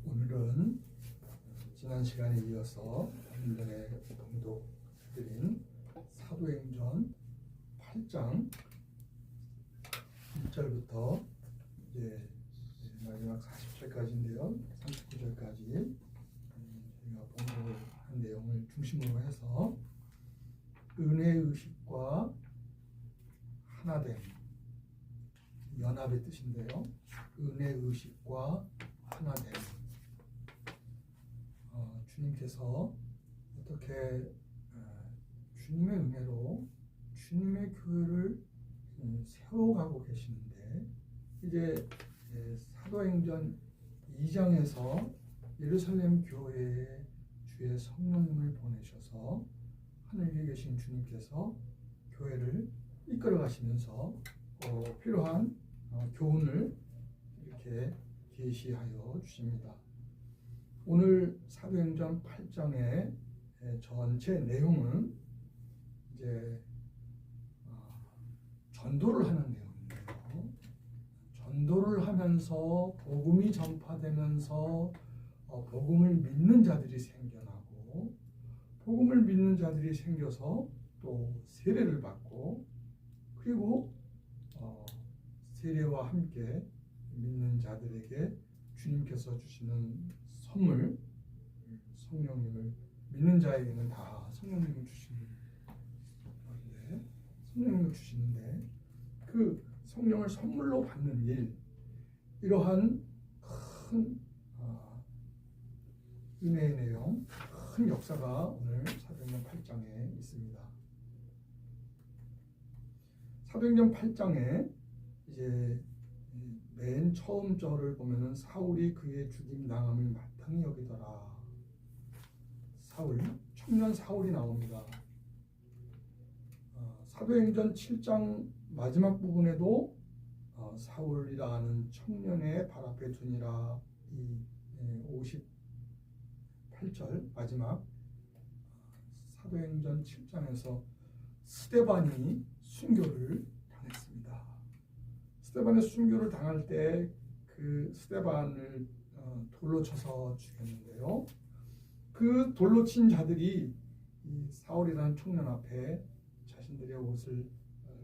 오늘은 지난 시간에 이어서 좀 전에 봉독드린 사도행전 8장 1절부터 이제 마지막 40절까지인데요. 39절까지 저희가 봉독을 한 내용을 중심으로 해서 은혜의식과 하나됨, 연합의 뜻인데요. 은혜의식과 하나됨. 주님께서 어떻게 주님의 은혜로 주님의 교회를 세워가고 계시는데, 이제 사도행전 2장에서 예루살렘 교회에 주의 성령님을 보내셔서 하늘에 계신 주님께서 교회를 이끌어 가시면서 필요한 교훈을 이렇게 계시하여 주십니다. 오늘 사도행전 8장의 전체 내용은 이제 전도를 하는 내용인데요. 전도를 하면서 복음이 전파되면서 복음을 믿는 자들이 생겨나고, 복음을 믿는 자들이 생겨서 또 세례를 받고, 그리고 세례와 함께 믿는 자들에게 주님께서 주시는 선물, 성령님을 믿는 자에게는 다 성령님을 주시는데 그 성령을 선물로 받는 일, 이러한 큰 은혜의 내용, 큰 역사가 오늘 사도행전 8장에 있습니다. 사도행전 8장에 이제 맨 처음 절을 보면은 사울이 그의 죽임 당함을 마땅히 여기더라. 사울, 청년 사울이 나옵니다. 사도행전 7장 마지막 부분에도 사울이라는 청년의 발 앞에 두니라, 이 58절 마지막 사도행전 7장에서 스데반이 순교를 당했습니다. 스데반의 순교를 당할 때 그 스데반을 돌로 쳐서 죽였는데요. 그 돌로 친 자들이 이 사울이라는 청년 앞에 자신들의 옷을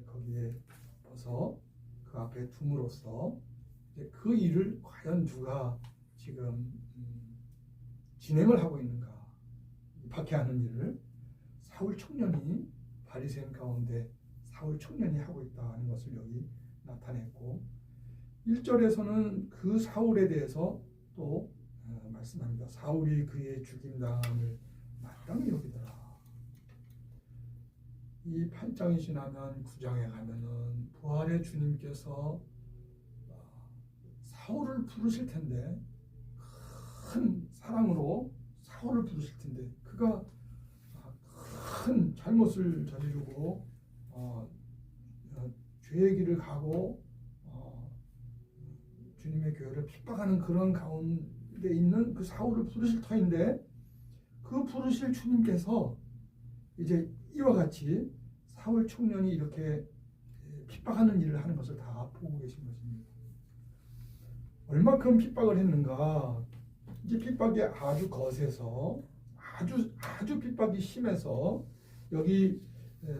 거기에 벗어 그 앞에 둠으로써 그 일을 과연 누가 지금 진행을 하고 있는가, 박해하는 일을 사울 청년이, 바리새인 가운데 사울 청년이 하고 있다는 것을 여기 나타냈고, 1절에서는 그 사울에 대해서 또 말씀합니다. 사울이 그의 죽임당함을 마땅히 여기더라. 이 8장이 지나면 9장에 가면은 부활의 주님께서 사울을 부르실 텐데, 큰 사랑으로 사울을 부르실 텐데, 그가 큰 잘못을 저지르고 죄의 길을 가고 주님의 교회를 핍박하는 그런 가운데 있는 그 사울을 부르실 터인데, 그 부르실 주님께서 이제 이와 같이 사울 청년이 이렇게 핍박하는 일을 하는 것을 다 보고 계신 것입니다. 얼마큼 핍박을 했는가? 이제 핍박이 아주 거세서 아주 핍박이 심해서 여기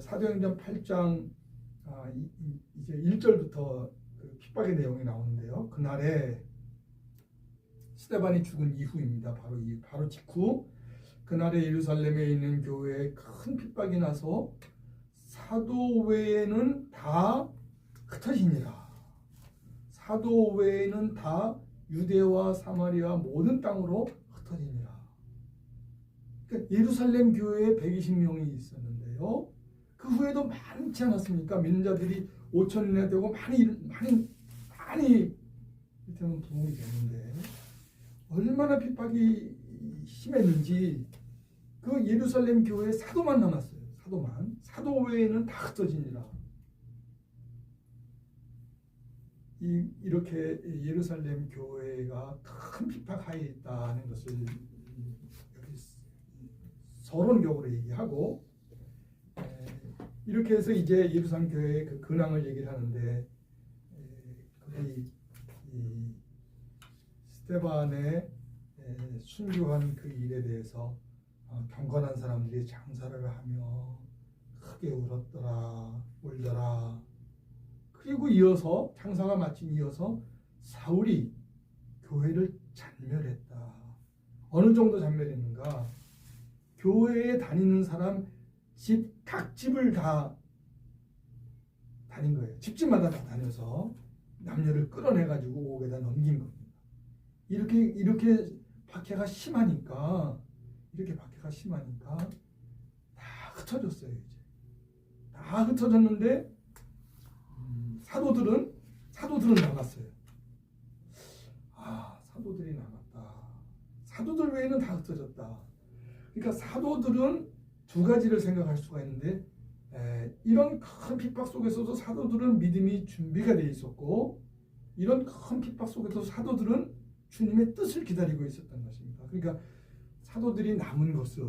사도행전 8장 이제 1절부터 그 핍박의 내용이 나오는데요. 그날에 스데반이 죽은 이후입니다. 바로 직후 그날에 예루살렘에 있는 교회에 큰 핍박이 나서 사도 외에는 다 흩어지니라. 사도 외에는 다 유대와 사마리아 모든 땅으로 흩어지니라. 그러니까 예루살렘 교회에 120명이 있었는데요. 그 후에도 많지 않았습니까? 믿는 자들이 5천이나 되고 많이 이때는 부흥이 됐는데, 얼마나 핍박이 심했는지 그 예루살렘 교회에 사도만 남았어요. 사도 외에는 다 흩어지니라. 이렇게 예루살렘 교회가 큰 핍박하에 있다는 것을 여기 서론적으로 얘기하고, 이렇게 해서 이제 예루살렘 교회의 그 근황을 얘기를 하는데, 거기 스데반의 순교한 그 일에 대해서 경건한 사람들이 장사를 하며 크게 울더라. 그리고 이어서 장사가 마친 이어서 사울이 교회를 잔멸했다. 어느 정도 잔멸했는가? 교회에 다니는 사람 각 집을 다 다닌 거예요. 집집마다 다 다녀서 남녀를 끌어내가지고 옥에다 넘긴 겁니다. 이렇게 박해가 심하니까 다 흩어졌어요. 이제 다 흩어졌는데 사도들은 남았어요. 사도들이 남았다. 사도들 외에는 다 흩어졌다. 그러니까 사도들은 두 가지를 생각할 수가 있는데, 이런 큰 핍박 속에서도 사도들은 믿음이 준비가 돼 있었고, 이런 큰 핍박 속에서 사도들은 주님의 뜻을 기다리고 있었던 것입니다. 그러니까 사도들이 남은 것은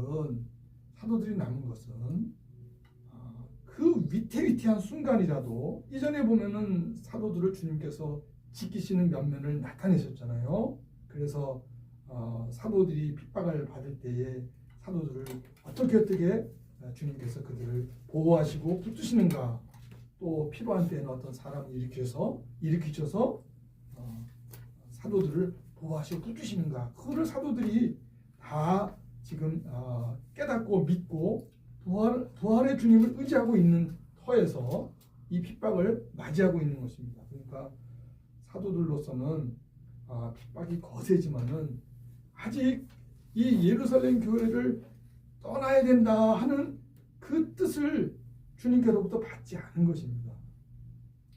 그 위태위태한 순간이라도, 이전에 보면은 사도들을 주님께서 지키시는 면면을 나타내셨잖아요. 그래서 사도들이 핍박을 받을 때에 사도들을 어떻게 주님께서 그들을 보호하시고 붙드시는가, 또 필요한 때에는 어떤 사람을 일으키셔서 사도들을 보호하시고 붙드시는가, 그거를 사도들이 다 지금 깨닫고 믿고 부활의 주님을 의지하고 있는 터에서 이 핍박을 맞이하고 있는 것입니다. 그러니까 사도들로서는 핍박이 거세지만은 아직 이 예루살렘 교회를 떠나야 된다 하는 그 뜻을 주님께로부터 받지 않은 것입니다.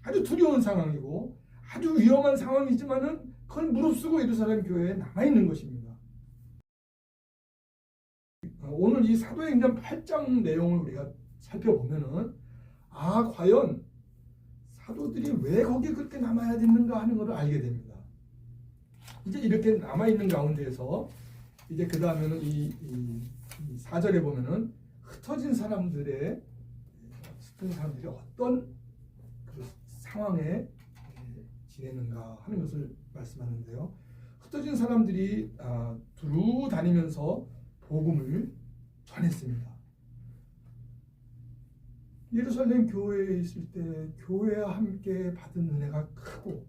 아주 두려운 상황이고 아주 위험한 상황이지만은 그걸 무릅쓰고 예루살렘 교회에 남아 있는 것입니다. 오늘 이 사도행전 8장 내용을 우리가 살펴보면은 과연 사도들이 왜 거기 그렇게 남아야 되는가 하는 것을 알게 됩니다. 이제 이렇게 남아 있는 가운데에서 이제 그 다음에는 이 4절에 보면은 흩어진 사람들이 어떤 그 상황에 지내는가 하는 것을 말씀하는데요. 흩어진 사람들이 두루 다니면서 복음을 전했습니다. 예루살렘 교회에 있을 때 교회와 함께 받은 은혜가 크고,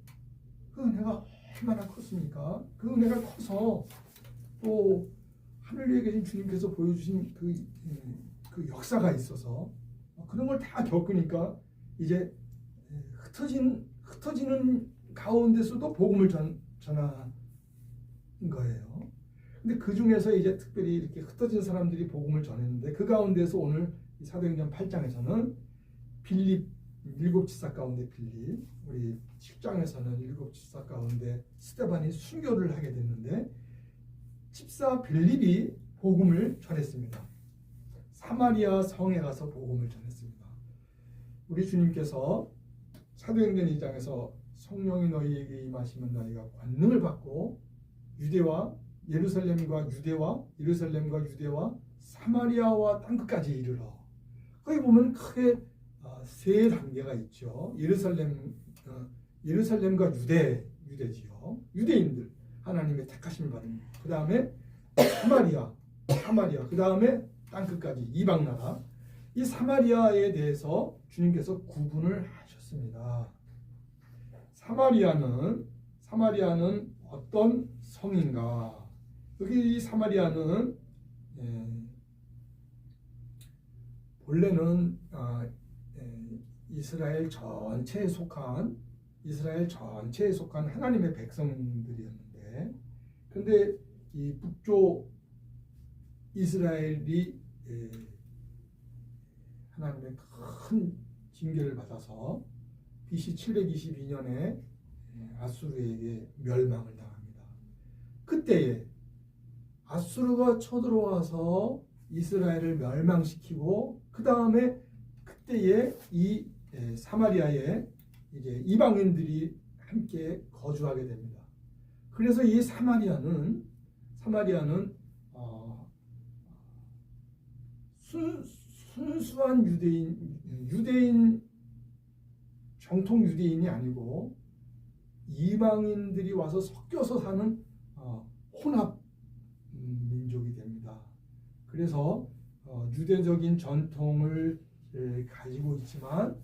그 은혜가 얼마나 컸습니까? 그 은혜가 커서 또 하늘에 계신 주님께서 보여주신 그 역사가 있어서 그런 걸 다 겪으니까 이제 흩어지는 가운데서도 복음을 전하는 거예요. 근데 그 중에서 이제 특별히 이렇게 흩어진 사람들이 복음을 전했는데, 그 가운데서 오늘 사도행전 8장에서는 빌립 7지사 가운데 빌립, 우리 10장에서는 7지사 가운데 스데반이 순교를 하게 됐는데, 집사 빌립이 복음을 전했습니다. 사마리아 성에 가서 복음을 전했습니다. 우리 주님께서 사도행전 2장에서 성령이 너희에게 임하시면 너희가 권능을 받고 예루살렘과 유대와 사마리아와 땅끝까지 이르러. 거기 보면 크게 세 단계가 있죠. 예루살렘과 유대지요. 유대인들, 하나님의 택하심을 받은. 그 다음에 사마리아. 그 다음에 땅끝까지 이방 나라. 이 사마리아에 대해서 주님께서 구분을 하셨습니다. 사마리아는 어떤 성인가? 여기 이 사마리아는 본래는 이스라엘 전체에 속한 하나님의 백성들이었는데, 근데 이 북쪽 이스라엘이 하나님의 큰 징계를 받아서 BC 722년에 아수르에게 멸망을 당합니다. 그때에 아수르가 쳐들어와서 이스라엘을 멸망시키고, 그 다음에 그때에 이 사마리아에 이제 이방인들이 함께 거주하게 됩니다. 그래서 이 사마리아는 순수한 유대인 정통 유대인이 아니고 이방인들이 와서 섞여서 사는 혼합 민족이 됩니다. 그래서 유대적인 전통을 가지고 있지만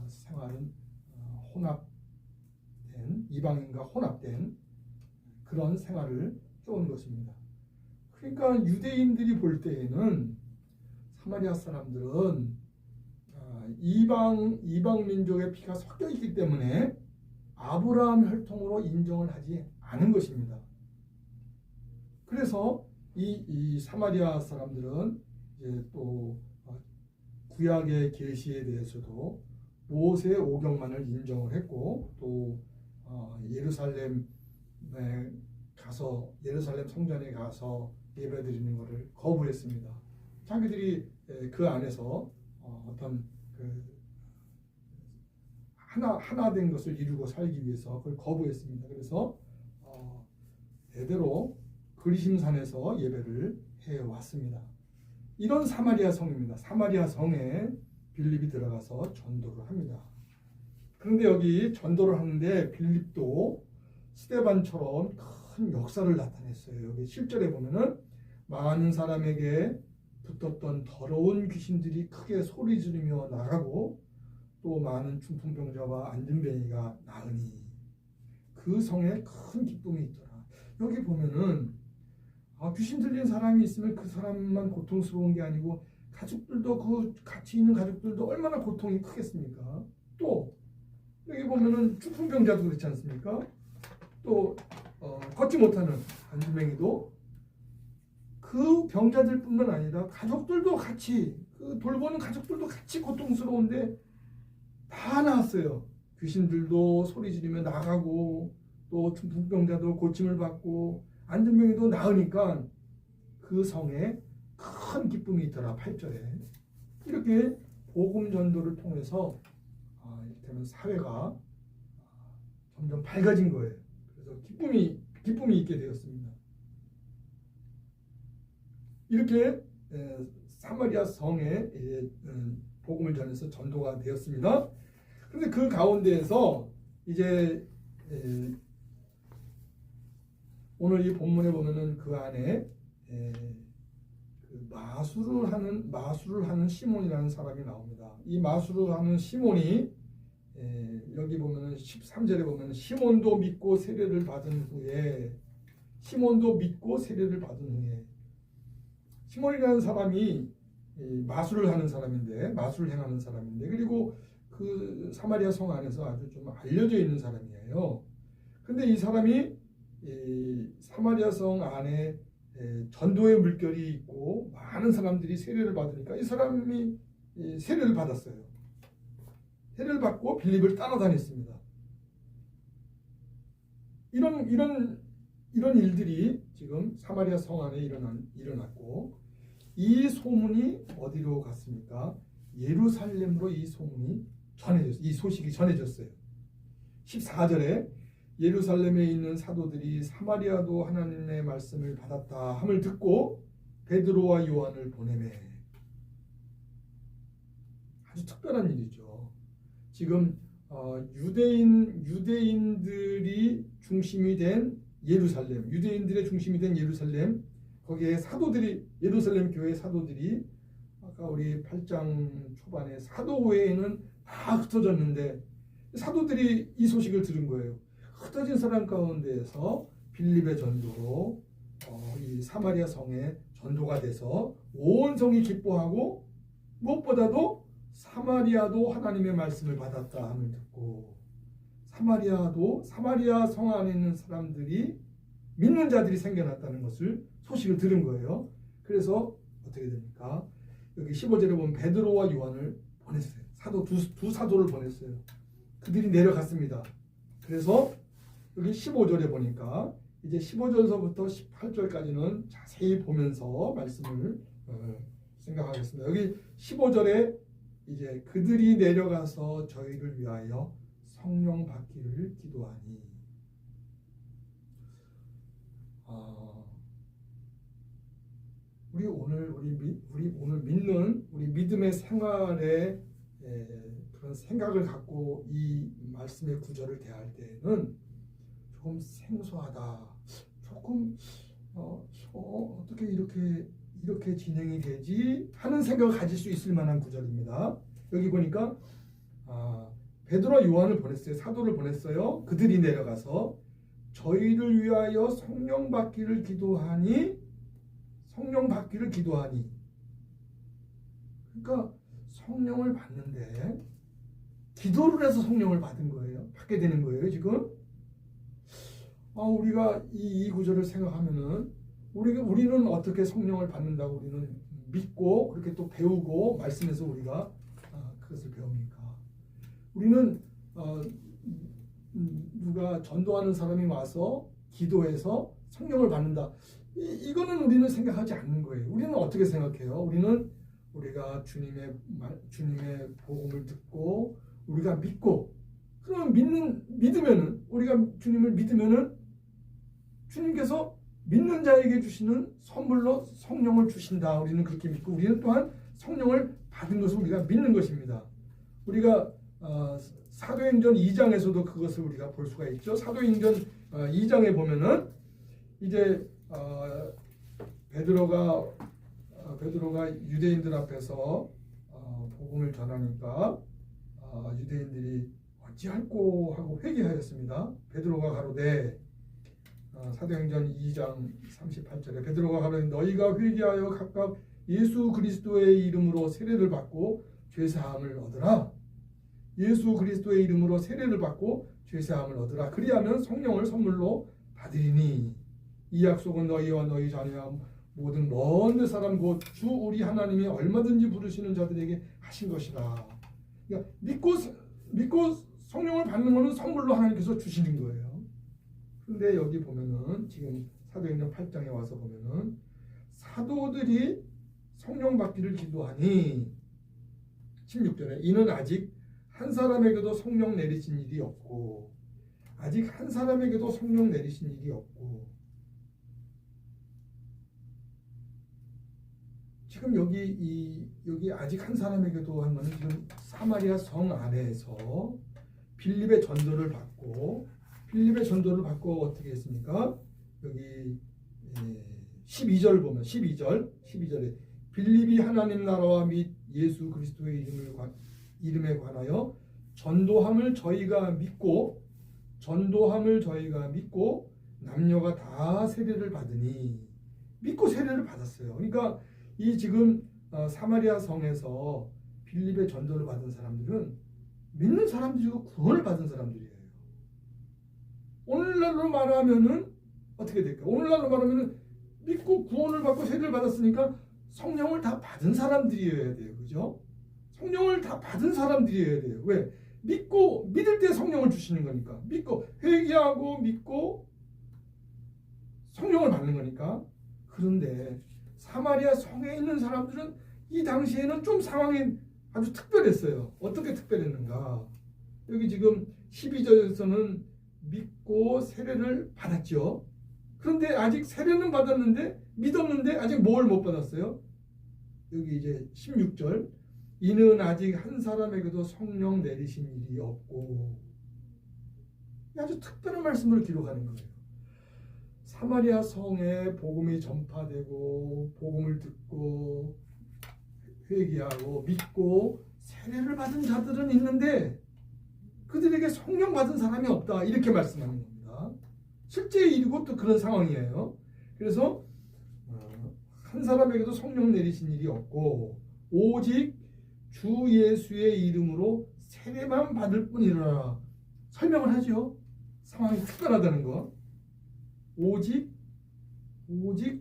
생활은 혼합된 이방인과 혼합된 그런 생활을 해온 것입니다. 그러니까 유대인들이 볼 때에는 사마리아 사람들은 이방 민족의 피가 섞여 있기 때문에 아브라함 혈통으로 인정을 하지 않은 것입니다. 그래서 이 사마리아 사람들은 이제 또 구약의 계시에 대해서도 모세 오경만을 인정을 했고 또 예루살렘 성전에 가서 예배드리는 것을 거부했습니다. 자기들이 그 안에서 어떤 하나 된 것을 이루고 살기 위해서 그걸 거부했습니다. 그래서 대대로 그리심산에서 예배를 해왔습니다. 이런 사마리아 성입니다. 사마리아 성에 빌립이 들어가서 전도를 합니다. 그런데 여기 전도를 하는데 빌립도 스데반처럼 큰 역사를 나타냈어요. 여기 7절에 보면은 많은 사람에게 붙었던 더러운 귀신들이 크게 소리 지르며 나가고 또 많은 중풍병자와 안진뱅이가 나으니 그 성에 큰 기쁨이 있더라. 여기 보면은 귀신 들린 사람이 있으면 그 사람만 고통스러운 게 아니고 가족들도 그 같이 있는 가족들도 얼마나 고통이 크겠습니까? 또 여기 보면은 중풍병자도 그렇지 않습니까? 또 걷지 못하는 안진뱅이도 그 병자들뿐만 아니라 가족들도 같이 그 돌보는 가족들도 같이 고통스러운데 다 나았어요. 귀신들도 소리 지르며 나가고 또 중풍병자도 고침을 받고 안진뱅이도 나으니까 그 성에 큰 기쁨이 있더라. 8절에 이렇게 복음 전도를 통해서 이를테면 사회가 점점 밝아진 거예요. 그래서 기쁨이 있게 되었습니다. 이렇게 사마리아 성에 복음을 전해서 전도가 되었습니다. 그런데 그 가운데에서 이제 오늘 이 본문에 보면은 그 안에 마술을 하는 시몬이라는 사람이 나옵니다. 이 마술을 하는 시몬이 여기 보면은 13절에 보면은 시몬도 믿고 세례를 받은 후에 시몬이라는 사람이 마술을 하는 사람인데 마술을 행하는 사람인데 그리고 그 사마리아 성 안에서 아주 좀 알려져 있는 사람이에요. 근데 이 사람이 사마리아 성 안에 전도의 물결이 있고 많은 사람들이 세례를 받으니까 이 사람이 세례를 받았어요. 세례를 받고 빌립을 따라다녔습니다. 이런 일들이 지금 사마리아 성 안에 일어났고 이 소문이 어디로 갔습니까? 예루살렘으로 이 소식이 전해졌어요. 14절에 예루살렘에 있는 사도들이 사마리아도 하나님의 말씀을 받았다 함을 듣고 베드로와 요한을 보내매. 아주 특별한 일이죠. 지금 유대인들이 중심이 된 예루살렘, 유대인들의 중심이 된 예루살렘, 거기에 예루살렘 교회 사도들이 아까 우리 8장 초반에 사도 외에는 다 흩어졌는데 사도들이 이 소식을 들은 거예요. 흩어진 사람 가운데에서 빌립의 전도로 이 사마리아 성에 전도가 돼서 온 성이 기뻐하고 무엇보다도 사마리아도 하나님의 말씀을 받았다 함을 듣고 사마리아 성 안에 있는 사람들이 믿는 자들이 생겨났다는 것을 소식을 들은 거예요. 그래서 어떻게 됩니까? 여기 15절에 보면 베드로와 요한을 보냈어요. 두 사도를 보냈어요. 그들이 내려갔습니다. 그래서 여기 15절에 보니까 이제 15절서부터 18절까지는 자세히 보면서 말씀을 생각하겠습니다. 여기 15절에 이제 그들이 내려가서 저희를 위하여 성령 받기를 기도하니 우리 오늘 믿는 우리 믿음의 생활에 그런 생각을 갖고 이 말씀의 구절을 대할 때는 조금 생소하다. 조금 어떻게 이렇게 진행이 되지 하는 생각을 가질 수 있을 만한 구절입니다. 여기 보니까 베드로와 요한을 보냈어요. 사도를 보냈어요. 그들이 내려가서 저희를 위하여 성령 받기를 기도하니. 그러니까 성령을 받는데 기도를 해서 성령을 받은 거예요. 받게 되는 거예요, 지금. 우리가 이 구절을 생각하면은 우리는 어떻게 성령을 받는다고 우리는 믿고 그렇게 또 배우고 말씀에서 우리가 그것을 배웁니까? 우리는 누가 전도하는 사람이 와서 기도해서 성령을 받는다. 이거는 우리는 생각하지 않는 거예요. 우리는 어떻게 생각해요? 우리가 주님의 복음을 듣고 우리가 믿고, 그러면 믿으면은, 우리가 주님을 믿으면은 주님께서 믿는 자에게 주시는 선물로 성령을 주신다. 우리는 그렇게 믿고, 우리는 또한 성령을 받은 것을 우리가 믿는 것입니다. 우리가 사도행전 2장에서도 그것을 우리가 볼 수가 있죠. 사도행전 2장에 보면은 이제 베드로가 유대인들 앞에서 복음을 전하니까 유대인들이 어찌할꼬 하고 회개하였습니다. 베드로가 가로되, 사도행전 2장 38절에 베드로가 가로되 너희가 회개하여 각각 예수 그리스도의 이름으로 세례를 받고 죄사함을 얻으라. 예수 그리스도의 이름으로 세례를 받고 죄사함을 얻으라. 그리하면 성령을 선물로 받으리니 이 약속은 너희와 너희 자녀와 모든 먼 사람 곧 주 우리 하나님이 얼마든지 부르시는 자들에게 하신 것이라. 그러니까 믿고 성령을 받는 것은 선물로 하나님께서 주시는 거예요. 근데 여기 보면은 지금 사도행전 8장에 와서 보면은 사도들이 성령 받기를 기도하니 16절에 이는 아직 한 사람에게도 성령 내리신 일이 없고, 지금 여기 아직 한 사람에게도 한 거는 지금 사마리아 성 안에서 빌립의 전도를 받고 어떻게 했습니까? 여기 12절 보면 12절에 빌립이 하나님 나라와 및 예수 그리스도의 이름에 관하여 전도함을 저희가 믿고 남녀가 다 세례를 받으니, 믿고 세례를 받았어요. 그러니까 이 지금 사마리아 성에서 빌립의 전도를 받은 사람들은 믿는 사람들이고 구원을 받은 사람들이에요. 오늘날로 말하면은 어떻게 될까? 오늘날로 말하면은 믿고 구원을 받고 세례를 받았으니까 성령을 다 받은 사람들이어야 돼요. 그죠? 성령을 다 받은 사람들이어야 돼요. 왜? 믿을 때 성령을 주시는 거니까. 믿고 회개하고 믿고 성령을 받는 거니까. 그런데 사마리아 성에 있는 사람들은 이 당시에는 좀 상황이 아주 특별했어요. 어떻게 특별했는가? 여기 지금 12절에서는 믿고 세례를 받았죠. 그런데 아직 세례는 받았는데 믿었는데 아직 뭘 못 받았어요? 여기 이제 16절 이는 아직 한 사람에게도 성령 내리신 일이 없고, 아주 특별한 말씀을 기록하는 거예요. 사마리아 성에 복음이 전파되고 복음을 듣고 회개하고 믿고 세례를 받은 자들은 있는데 그들에게 성령 받은 사람이 없다, 이렇게 말씀하는 겁니다. 실제 일이고 또 그런 상황이에요. 그래서 한 사람에게도 성령 내리신 일이 없고 오직 주 예수의 이름으로 세례만 받을 뿐이라. 설명을 하죠. 상황이 특별하다는 거. 오직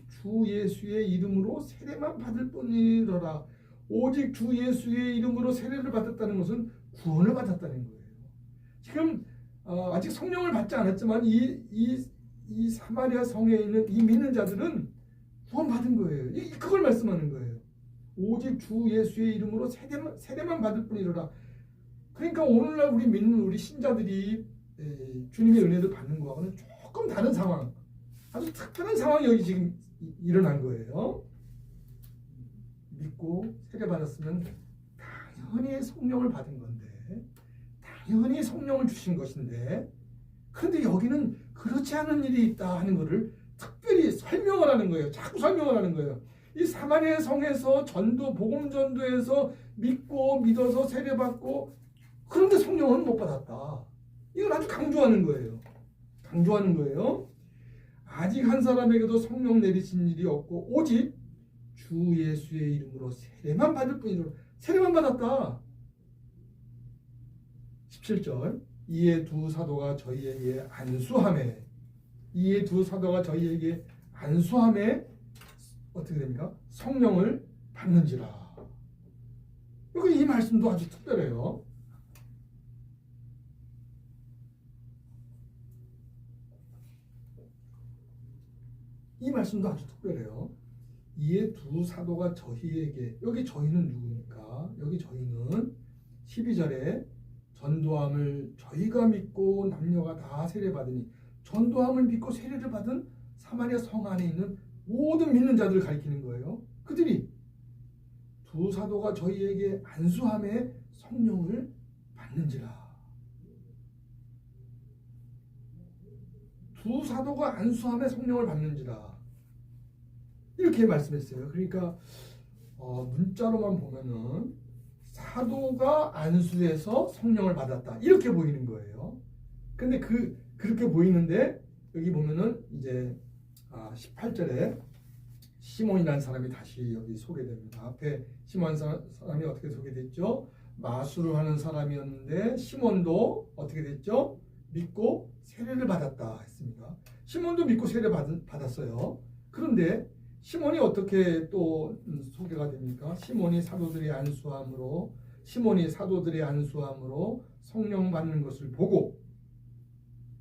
주 예수의 이름으로 세례만 받을 뿐이라. 오직 주 예수의 이름으로 세례를 받았다는 것은 구원을 받았다는 거예요. 지금 아직 성령을 받지 않았지만 이 사마리아 성에 있는 이 믿는 자들은 구원받은 거예요. 그걸 말씀하는 거예요. 오직 주 예수의 이름으로 세례만 받을 뿐이라. 그러니까 오늘날 우리 믿는 우리 신자들이 주님의 은혜를 받는 거하고는 조금 다른 상황, 아주 특별한 상황이 여기 지금 일어난 거예요. 믿고 세례 받았으면 당연히 성령을 받은 건데, 당연히 성령을 주신 것인데, 그런데 여기는 그렇지 않은 일이 있다 하는 것을 특별히 설명을 하는 거예요. 자꾸 설명을 하는 거예요. 이 사마리아 성에서 전도, 복음 전도에서 믿고 믿어서 세례받고 그런데 성령은 못 받았다. 이걸 아주 강조하는 거예요. 강조하는 거예요. 아직 한 사람에게도 성령 내리신 일이 없고 오직 주 예수의 이름으로 세례만 받을 뿐이로 세례만 받았다. 17절 이에 두 사도가 저희에게 안수하매 이에 두 사도가 저희에게 안수하매 어떻게 됩니까? 성령을 받는지라. 여기 이 말씀도 아주 특별해요. 이 말씀도 아주 특별해요. 이에 두 사도가 저희에게 여기 저희는 누굽니까? 여기 저희는 12절에 전도함을 저희가 믿고 남녀가 다 세례받으니 전도함을 믿고 세례를 받은 사마리아 성 안에 있는 모든 믿는 자들을 가리키는 거예요. 그들이 두 사도가 저희에게 안수함에 성령을 받는지라. 두 사도가 안수함에 성령을 받는지라. 이렇게 말씀했어요. 그러니까 문자로만 보면은 사도가 안수해서 성령을 받았다. 이렇게 보이는 거예요. 근데 그렇게 보이는데 여기 보면은 이제 18절에 시몬이라는 사람이 다시 여기 소개됩니다. 앞에 시몬이라는 사람이 어떻게 소개됐죠? 마술을 하는 사람이었는데 시몬도 어떻게 됐죠? 믿고 세례를 받았다 했습니다. 시몬도 믿고 세례 받았어요. 그런데 시몬이 어떻게 또 소개가 됩니까? 시몬이 사도들의 안수함으로 성령 받는 것을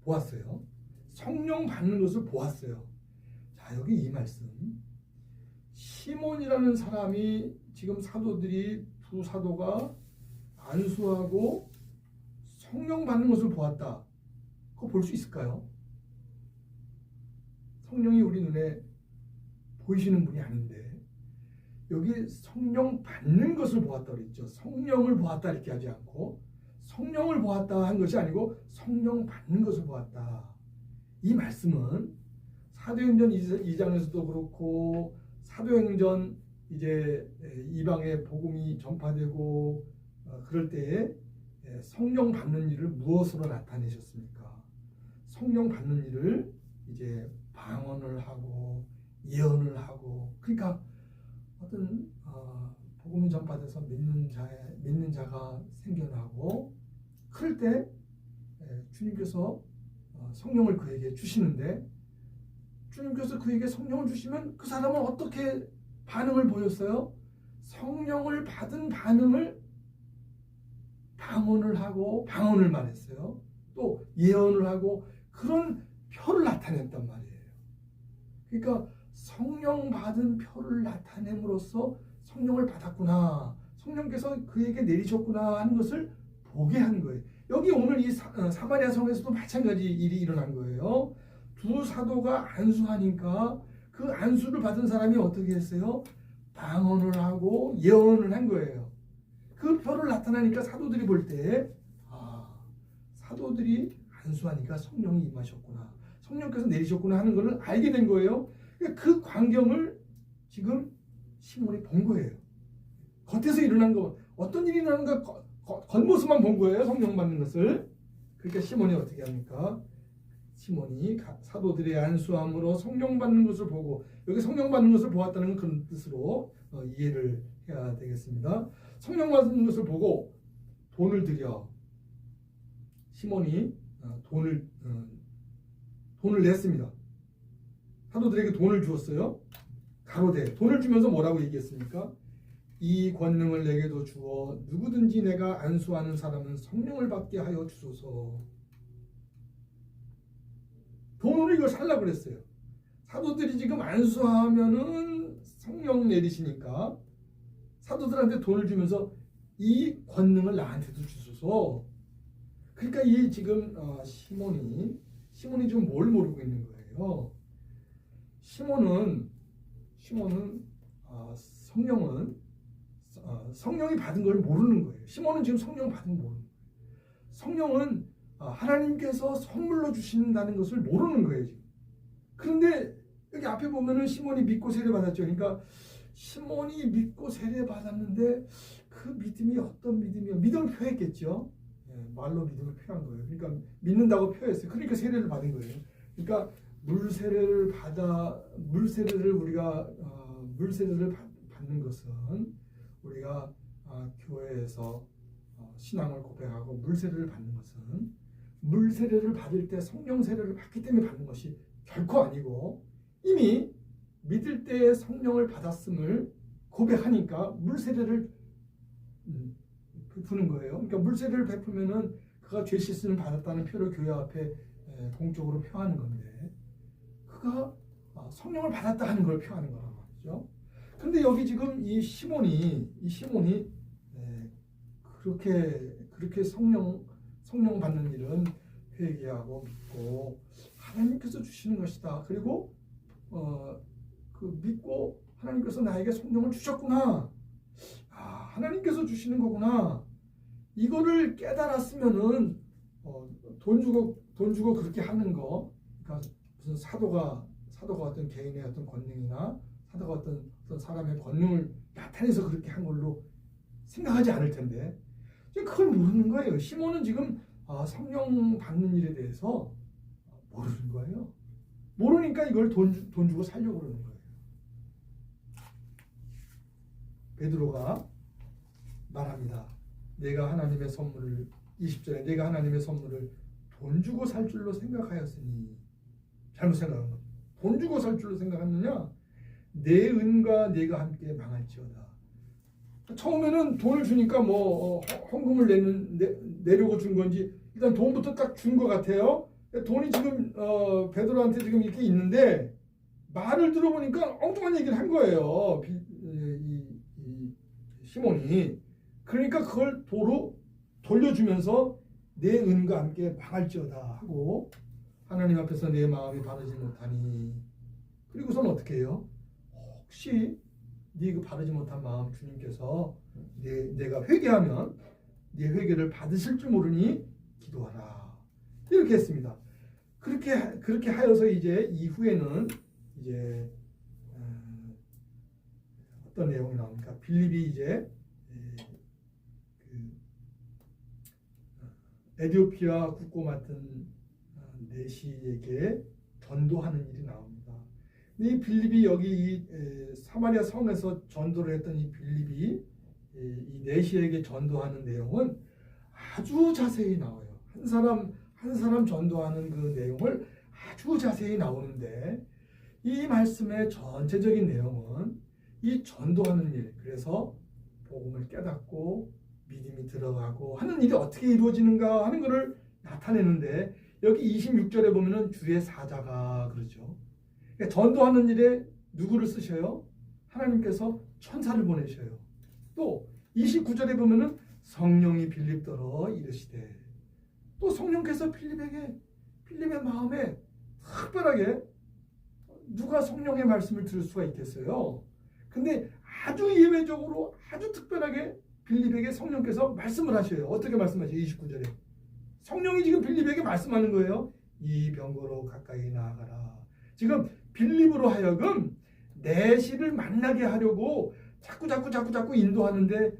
보았어요. 성령 받는 것을 보았어요. 자, 여기 이 말씀. 시몬이라는 사람이 지금 두 사도가 안수하고 성령 받는 것을 보았다. 그거 볼 수 있을까요? 성령이 우리 눈에 보이시는 분이 아닌데 여기 성령 받는 것을 보았다 그랬죠. 성령을 보았다 이렇게 하지 않고 성령을 보았다 한 것이 아니고 성령 받는 것을 보았다. 이 말씀은 사도행전 2장에서도 그렇고 사도행전 이제 이방의 복음이 전파되고 그럴 때에 성령 받는 일을 무엇으로 나타내셨습니까? 성령 받는 일을 이제 방언을 하고 예언을 하고 그러니까 어떤 복음이 전파돼서 믿는 자가 생겨나고 그럴 때 주님께서 성령을 그에게 주시는데 주님께서 그에게 성령을 주시면 그 사람은 어떻게 반응을 보였어요? 성령을 받은 반응을 방언을 하고 방언을 말했어요. 또 예언을 하고 그런 표를 나타냈단 말이에요. 그러니까 성령 받은 표를 나타냄으로써 성령을 받았구나, 성령께서 그에게 내리셨구나 하는 것을 보게 한 거예요. 여기 오늘 이 사마리아 성에서도 마찬가지 일이 일어난 거예요. 두 사도가 안수하니까 그 안수를 받은 사람이 어떻게 했어요? 방언을 하고 예언을 한 거예요. 그 표를 나타나니까 사도들이 볼 때 사도들이 안수하니까 성령이 임하셨구나, 성령께서 내리셨구나 하는 것을 알게 된 거예요. 그 광경을 지금 시몬이 본 거예요. 겉에서 일어난 거, 어떤 일이 일어나는가 겉모습만 본 거예요. 성령 받는 것을. 그러니까 시몬이 어떻게 합니까? 시몬이 사도들의 안수함으로 성령 받는 것을 보고, 여기 성령 받는 것을 보았다는 그런 뜻으로 이해를 해야 되겠습니다. 성령 받는 것을 보고 돈을 들여, 시몬이 돈을 냈습니다. 사도들에게 돈을 주었어요. 가로되 돈을 주면서 뭐라고 얘기했습니까? 이 권능을 내게도 주어 누구든지 내가 안수하는 사람은 성령을 받게 하여 주소서. 돈으로 이걸 살라고 그랬어요. 사도들이 지금 안수하면은 성령 내리시니까 사도들한테 돈을 주면서 이 권능을 나한테도 주소서. 그러니까 이 지금 시몬이 지금 뭘 모르고 있는 거예요? 시몬은 성령이 받은 걸 모르는 거예요. 시몬은 지금 성령 받은 걸 모르는 거예요. 성령은 하나님께서 선물로 주신다는 것을 모르는 거예요, 지금. 그런데 여기 앞에 보면은 시몬이 믿고 세례받았죠. 그러니까 시몬이 믿고 세례받았는데 그 믿음이 어떤 믿음이요? 믿음을 표했겠죠. 말로 믿음을 표한 거예요. 그러니까 믿는다고 표했어요. 그러니까 세례를 받은 거예요. 그러니까 물세례를 우리가 물세례를 받는 것은 우리가 교회에서 신앙을 고백하고 물세례를 받는 것은 물세례를 받을 때 성령 세례를 받기 때문에 받는 것이 결코 아니고 이미 믿을 때에 성령을 받았음을 고백하니까 물세례를 베푸는 거예요. 그러니까 물세례를 베푸면은 그가 죄 씻음을 받았다는 표를 교회 앞에 공적으로 표하는 건데 그가 성령을 받았다 하는 걸 표하는 거란 말이죠. 그런데 여기 지금 이 시몬이 그렇게 성령 받는 일은 회개하고 믿고 하나님께서 주시는 것이다. 그리고 그 믿고 하나님께서 나에게 성령을 주셨구나. 하나님께서 주시는 거구나. 이거를 깨달았으면은 돈 주고 그렇게 하는 거, 그러니까 무슨 사도가 어떤 개인의 어떤 권능이나 사도가 어떤 사람의 권능을 나타내서 그렇게 한 걸로 생각하지 않을 텐데 그걸 모르는 거예요. 시몬은 지금 성령 받는 일에 대해서 모르는 거예요. 모르니까 이걸 돈 주고 살려고 그러는 거예요. 베드로가 말합니다. 내가 하나님의 선물을 20절에 내가 하나님의 선물을 돈 주고 살 줄로 생각하였으니 잘못 생각한 겁니다. 돈 주고 살 줄로 생각하느냐? 내 은과 내가 함께 망할지어다. 처음에는 돈을 주니까 헌금을 내려고 준 건지 일단 돈부터 딱 준 것 같아요. 돈이 지금 베드로한테 지금 이렇게 있는데 말을 들어보니까 엉뚱한 얘기를 한 거예요. 이 시몬이. 그러니까 그걸 도로 돌려주면서 내 은과 함께 망할지어다 하고 하나님 앞에서 내 마음이 바르지 못하니 그리고선 어떻게 해요? 혹시 네 그 바르지 못한 마음 주님께서 내가 회개하면 네 회개를 받으실 줄 모르니 기도하라 이렇게 했습니다. 그렇게 하여서 이제 이후에는 이제 어떤 내용이 나옵니까? 빌립이 이제 에디오피아 국고 맡은 내시에게 전도하는 일이 나옵니다. 이 빌립이 여기 이 사마리아 성에서 전도를 했던 이 빌립이 이 내시에게 전도하는 내용은 아주 자세히 나와요. 한 사람 전도하는 그 내용을 아주 자세히 나오는데 이 말씀의 전체적인 내용은 이 전도하는 일, 그래서 복음을 깨닫고 믿음이 들어가고 하는 일이 어떻게 이루어지는가 하는 것을 나타내는데 여기 26절에 보면은 주의 사자가 그러죠. 그러니까 전도하는 일에 누구를 쓰셔요? 하나님께서 천사를 보내셔요. 또 29절에 보면은 성령이 빌립더러 이르시되 또 성령께서 빌립의 마음에 특별하게 누가 성령의 말씀을 들을 수가 있겠어요? 근데 아주 예외적으로 아주 특별하게 빌립에게 성령께서 말씀을 하셔요. 어떻게 말씀하셔요? 29절에 성령이 지금 빌립에게 말씀하는 거예요. 이 병거로 가까이 나아가라. 지금 빌립으로 하여금 내시를 만나게 하려고 자꾸 인도하는데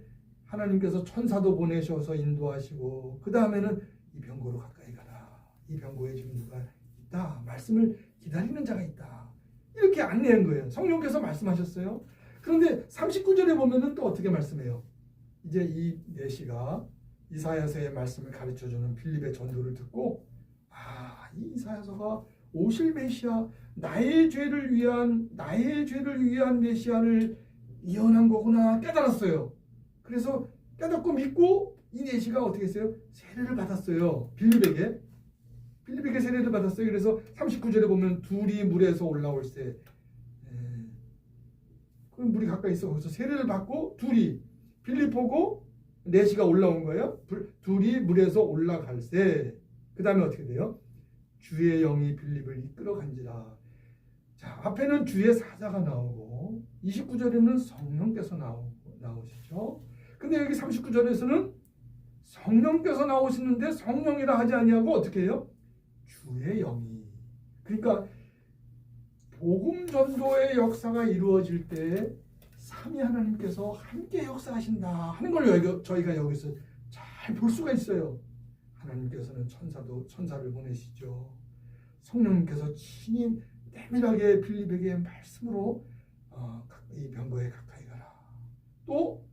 하나님께서 천사도 보내셔서 인도하시고 그 다음에는 이 병거로 가까이 가라. 이 병거에 지금 누가 있다. 말씀을 기다리는 자가 있다. 이렇게 안내한 거예요. 성령께서 말씀하셨어요. 그런데 39절에 보면은 또 어떻게 말씀해요? 이제 이 내시가 이사야서의 말씀을 가르쳐주는 빌립의 전도를 듣고 이 이사야서가 오실 메시아 나의 죄를 위한 메시아를 예언한 거구나 깨달았어요. 그래서 깨닫고 믿고 이 내시가 어떻게 했어요? 세례를 받았어요. 빌립에게 세례를 받았어요. 그래서 39절에 보면 둘이 물에서 올라올세. 그럼 물이 가까이 있어. 거기서 세례를 받고 둘이 빌립 보고 내시가 올라온 거예요. 둘이 물에서 올라갈세. 그 다음에 어떻게 돼요? 주의 영이 빌립을 이끌어 간지라. 자, 앞에는 주의 사자가 나오고 29절에는 성령께서 나오시죠. 근데 여기 39절에서는 성령께서 나오시는데 성령이라 하지 아니하고 어떻게 해요? 주의 영이. 그러니까 복음 전도의 역사가 이루어질 때 삼위 하나님께서 함께 역사하신다 하는 걸 저희가 여기서 잘 볼 수가 있어요. 하나님께서는 천사를 보내시죠. 성령님께서 친히 내밀하게 빌립에게 말씀으로 이 병거에 가까이 가라. 또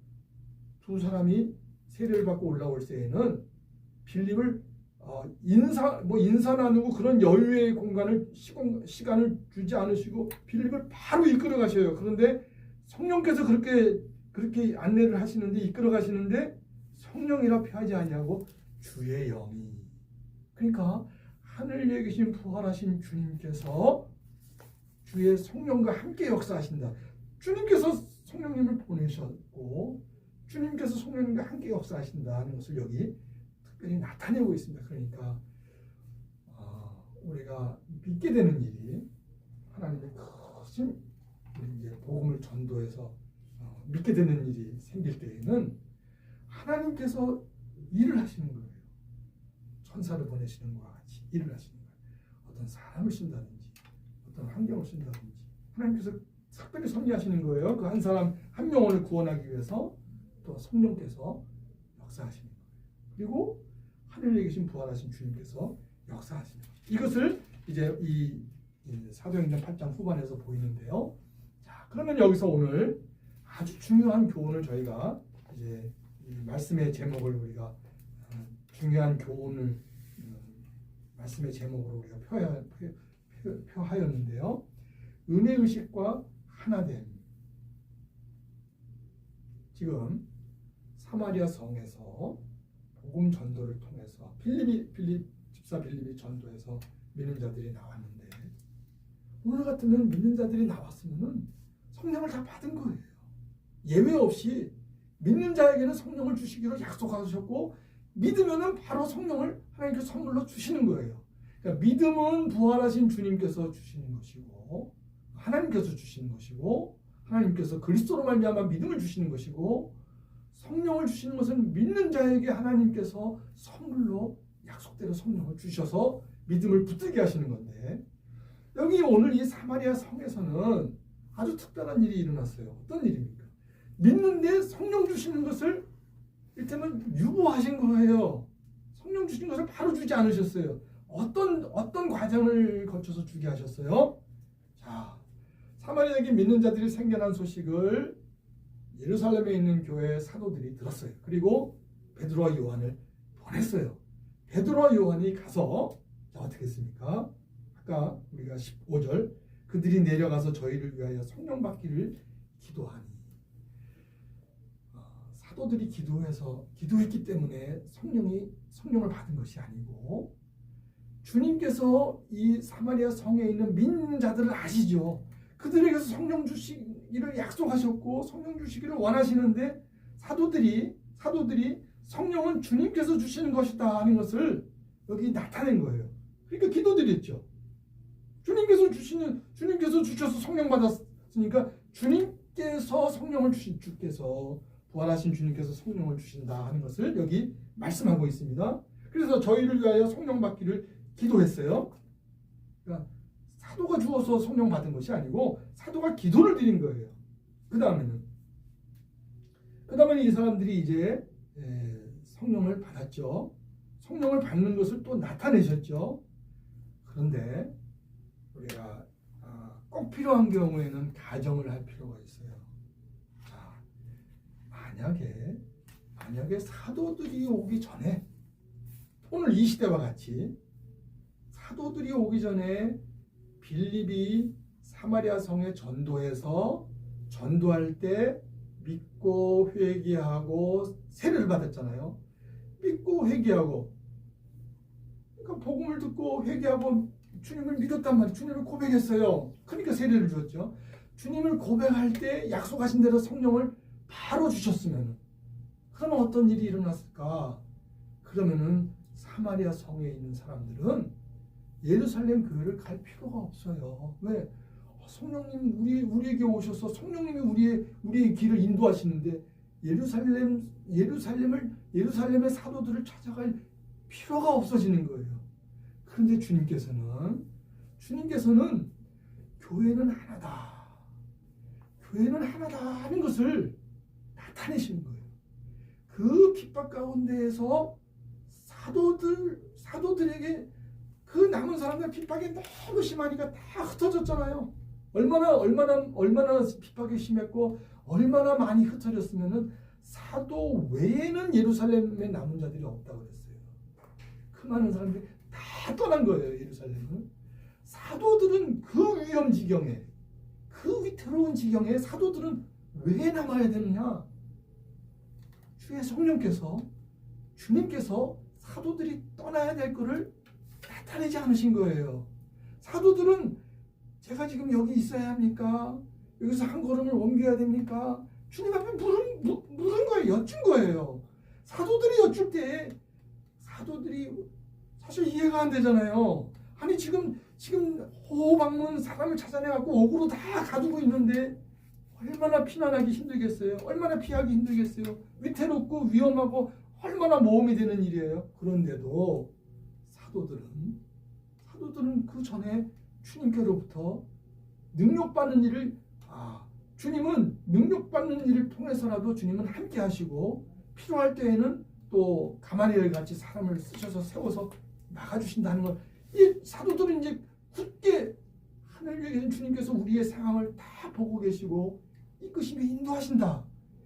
두 사람이 세례를 받고 올라올 때에는 빌립을 인사 나누고 그런 여유의 시간을 주지 않으시고 빌립을 바로 이끌어 가셔요. 그런데 성령께서 그렇게 안내를 하시는데 이끌어 가시는데 성령이라 표하지 아니하고 주의 영이. 그러니까 하늘에 계신 부활하신 주님께서 주의 성령과 함께 역사하신다. 주님께서 성령님을 보내셨고 주님께서 성령님과 함께 역사하신다는 것을 여기 특별히 나타내고 있습니다. 그러니까 우리가 믿게 되는 일이 하나님의 크신 이제 복음을 전도해서 믿게 되는 일이 생길 때에는 하나님께서 일을 하시는 거예요. 천사를 보내시는 것과 같이 일을 하시는 거예요. 어떤 사람을 쓴다든지 어떤 환경을 쓴다든지 하나님께서 특별히 섭리하시는 거예요. 그 한 사람 한 영혼을 구원하기 위해서 또 성령께서 역사하시는 거예요. 그리고 하늘에 계신 부활하신 주님께서 역사하시는 거예요. 이것을 이제 이 사도행전 8장 후반에서 보이는데요. 자, 그러면 여기서 오늘 아주 중요한 교훈을 저희가 이제 이 말씀의 제목을 우리가 중요한 교훈을 말씀의 제목으로 우리가 표하였는데요. 은혜 의식과 하나됨. 지금 사마리아 성에서 복음 전도를 통해서 집사 빌립이 전도해서 믿는 자들이 나왔는데 오늘 같으면 믿는 자들이 나왔으면은 성령을 다 받은 거예요. 예외 없이 믿는 자에게는 성령을 주시기로 약속하셨고 믿으면은 바로 성령을 하나님께서 선물로 주시는 거예요. 그러니까 믿음은 부활하신 주님께서 주시는 것이고 하나님께서 주시는 것이고 하나님께서 그리스도로 말미암아 믿음을 주시는 것이고 성령을 주시는 것은 믿는 자에게 하나님께서 선물로 약속대로 성령을 주셔서 믿음을 붙들게 하시는 건데 여기 오늘 이 사마리아 성에서는 아주 특별한 일이 일어났어요. 어떤 일입니까? 믿는데 성령 주시는 것을 이를테면 유보하신 거예요. 성령 주신 것을 바로 주지 않으셨어요. 어떤 과정을 거쳐서 주게 하셨어요? 자, 사마리아에 믿는 자들이 생겨난 소식을 예루살렘에 있는 교회 사도들이 들었어요. 그리고 베드로와 요한을 보냈어요. 베드로와 요한이 가서 어떻게 했습니까? 아까 우리가 15절 그들이 내려가서 저희를 위하여 성령 받기를 기도하니 사도들이 기도했기 때문에 성령을 받은 것이 아니고 주님께서 이 사마리아 성에 있는 믿는 자들을 아시죠. 그들에게서 성령 주시기를 약속하셨고 성령 주시기를 원하시는데 사도들이 성령은 주님께서 주시는 것이다 하는 것을 여기 나타낸 거예요. 그러니까 기도드렸죠. 주님께서 주셔서 성령 받았으니까 주님께서 성령을 주신 주께서 부활하신 주님께서 성령을 주신다 하는 것을 여기 말씀하고 있습니다. 그래서 저희를 위하여 성령 받기를 기도했어요. 그러니까 사도가 주어서 성령 받은 것이 아니고 사도가 기도를 드린 거예요. 그 다음에는 이 사람들이 이제 성령을 받았죠. 성령을 받는 것을 또 나타내셨죠. 그런데 우리가 꼭 필요한 경우에는 가정을 할 필요가 있어요. 자, 만약에 사도들이 오기 전에 오늘 이 시대와 같이 사도들이 오기 전에 빌립이 사마리아 성에 전도할 때 믿고 회개하고 세례를 받았잖아요. 믿고 회개하고 그러니까 복음을 듣고 회개하고 주님을 믿었단 말이에요. 주님을 고백했어요. 그러니까 세례를 주었죠. 주님을 고백할 때 약속하신 대로 성령을 바로 주셨으면 그러면 어떤 일이 일어났을까? 그러면은 사마리아 성에 있는 사람들은 예루살렘 교회를 갈 필요가 없어요. 왜? 성령님 우리에게 오셔서 성령님이 우리의 길을 인도하시는데 예루살렘의 사도들을 찾아갈 필요가 없어지는 거예요. 그런데 주님께서는 교회는 하나다. 교회는 하나다 하는 것을 나타내시는 거예요. 그 핍박 가운데에서 사도들에게 그 남은 사람들 핍박이 너무 심하니까 다 흩어졌잖아요. 얼마나 핍박이 심했고 얼마나 많이 흩어졌으면은 사도 외에는 예루살렘에 남은 자들이 없다고 그랬어요. 그 많은 사람들이 다 떠난 거예요. 예루살렘은. 사도들은 그 위험지경에, 그 위태로운 지경에 사도들은 왜 남아야 되느냐? 주의 성령께서, 주님께서 사도들이 떠나야 될 것을 나타내지 않으신 거예요. 사도들은 제가 지금 여기 있어야 합니까? 여기서 한 걸음을 옮겨야 됩니까? 주님 앞에 물은 거예요. 여쭌 거예요. 사도들이 여쭐 때 사도들이 사실 이해가 안 되잖아요. 아니 지금 호방문 사람을 찾아내갖고 옥으로 다 가두고 있는데 얼마나 피난하기 힘들겠어요. 얼마나 피하기 힘들겠어요. 위태롭고 위험하고 얼마나 모험이 되는 일이에요. 그런데도 사도들은 그 전에 주님께로부터 능력받는 일을 주님은 능력받는 일을 통해서라도 주님은 함께 하시고 필요할 때에는 또 가마리엘 같이 사람을 쓰셔서 세워서 막아주신다는 걸 이 사도들은 이제 굳게 하늘 위에 계신 주님께서 우리의 상황을 다 보고 계시고 이끄시며 인도하신다.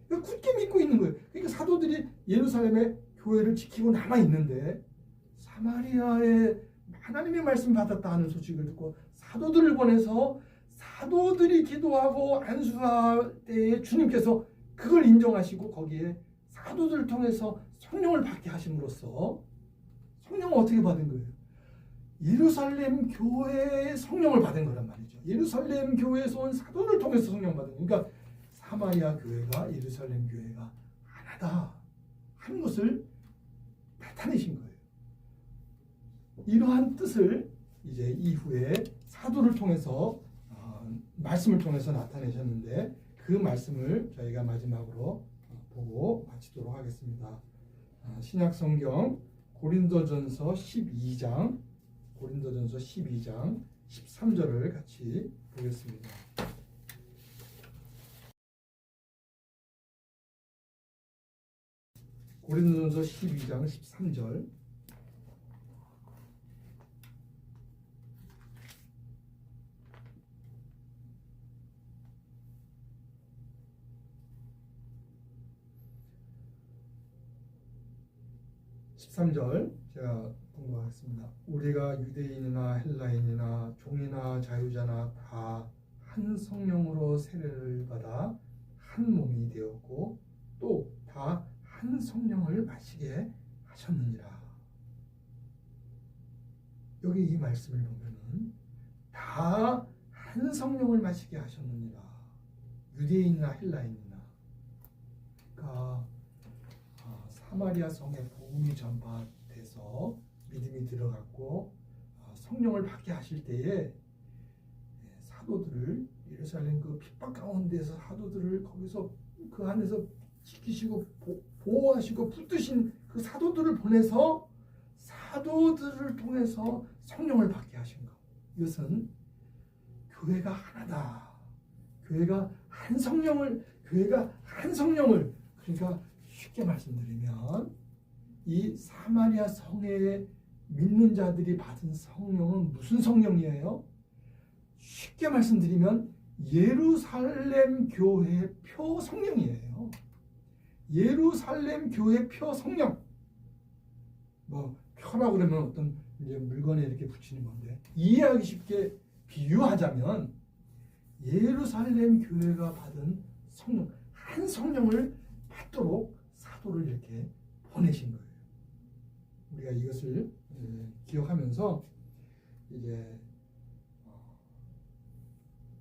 굳게 믿고 있는 거예요. 그러니까 사도들이 예루살렘의 교회를 지키고 남아 있는데 사마리아에 하나님의 말씀 받았다 하는 소식을 듣고 사도들을 보내서 사도들이 기도하고 안수할 때에 주님께서 그걸 인정하시고 거기에 사도들을 통해서 성령을 받게 하심으로써 성령을 어떻게 받은 거예요? 예루살렘 교회의 성령을 받은 거란 말이죠. 예루살렘 교회에서 온 사도를 통해서 성령 받은 거예요. 그러니까 사마리아 교회가 예루살렘 교회가 하나다 하는 것을 나타내신 거예요. 이러한 뜻을 이제 이후에 사도를 통해서 말씀을 통해서 나타내셨는데 그 말씀을 저희가 마지막으로 보고 마치도록 하겠습니다. 신약 성경 고린도전서 12장 13절을 같이 보겠습니다. 고린도전서 12장 13절. 제가 공부하겠습니다. 우리가 유대인이나 헬라인이나 종이나 자유자나 다 한 성령으로 세례를 받아 한 몸이 되었고 또 다 한 성령을 마시게 하셨느니라. 여기 이 말씀을 보면은 다 한 성령을 마시게 하셨느니라. 유대인이나 헬라인이나 그러니까 사마리아 성에 복음이 전파돼서 믿음이 들어갔고 성령을 받게 하실 때에 사도들을 예루살렘 그 핍박 가운데서 사도들을 거기서 그 안에서 지키시고 보호하시고 붙드신 그 사도들을 보내서 사도들을 통해서 성령을 받게 하신 것. 이것은 교회가 하나다. 교회가 한 성령을 그러니까 쉽게 말씀드리면 이 사마리아 성에 믿는 자들이 받은 성령은 무슨 성령이에요? 쉽게 말씀드리면 예루살렘 교회 표 성령이에요. 예루살렘 교회 표 성령. 뭐 표라고 그러면 어떤 이제 물건에 이렇게 붙이는 건데 이해하기 쉽게 비유하자면 예루살렘 교회가 받은 성령 한 성령을 받도록 사도를 이렇게 보내신 거예요. 우리가 이것을 기억하면서 이제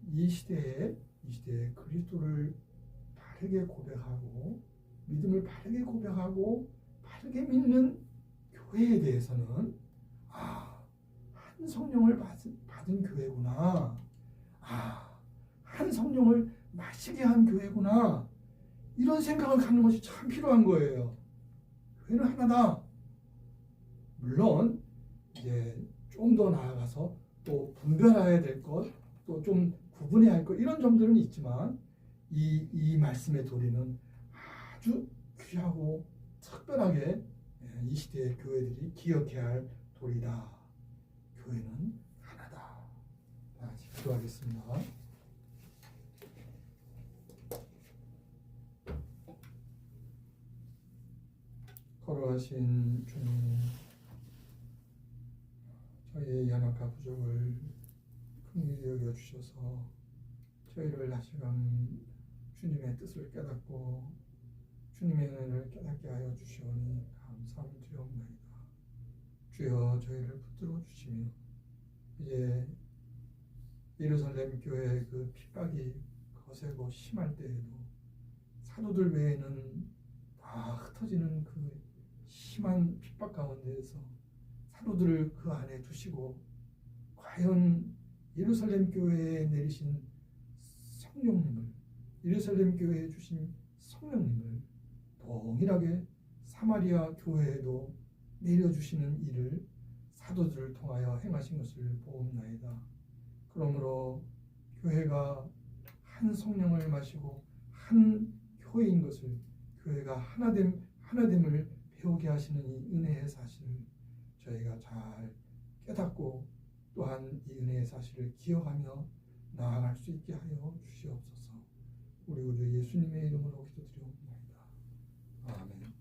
이 시대에 그리스도를 바르게 고백하고 믿음을 바르게 고백하고 바르게 믿는 교회에 대해서는 한 성령을 받은 교회구나. 한 성령을 마시게 한 교회구나. 이런 생각을 갖는 것이 참 필요한 거예요. 교회는 하나다. 물론 이제 좀 더 나아가서 또 분별해야 될 것, 또 좀 구분해야 할 것, 이런 점들은 있지만 이 말씀의 도리는 아주 귀하고 특별하게 이 시대의 교회들이 기억해야 할 도리다. 교회는 하나다. 다시 기도하겠습니다. 걸어가신 주님, 저희의 연약과 부족을 긍휼히 여겨 주셔서 저희를 다시금 주님의 뜻을 깨닫고 주님의 은혜를 깨닫게 하여 주시오니 감사함을 드리옵나이다. 주여 저희를 붙들어 주시며 이제 예루살렘 교회의 그 핍박이 거세고 심할 때에도 사도들 외에는 다 흩어지는 그 심한 핍박 가운데에서 사도들을 그 안에 두시고 과연 예루살렘 교회에 내리신 성령님을, 예루살렘 교회에 주신 성령님을 동일하게 사마리아 교회에도 내려주시는 일을 사도들을 통하여 행하신 것을 보옵나이다. 그러므로 교회가 한 성령을 마시고 한 교회인 것을, 교회가 하나됨을 배우게 하시는 이 은혜의 사실을 저희가 잘 깨닫고 또한 이 은혜의 사실을 기억하며 나아갈 수 있게 하여 주시옵소서. 우리 구주 예수님의 이름으로 기도드리옵나이다. 아멘.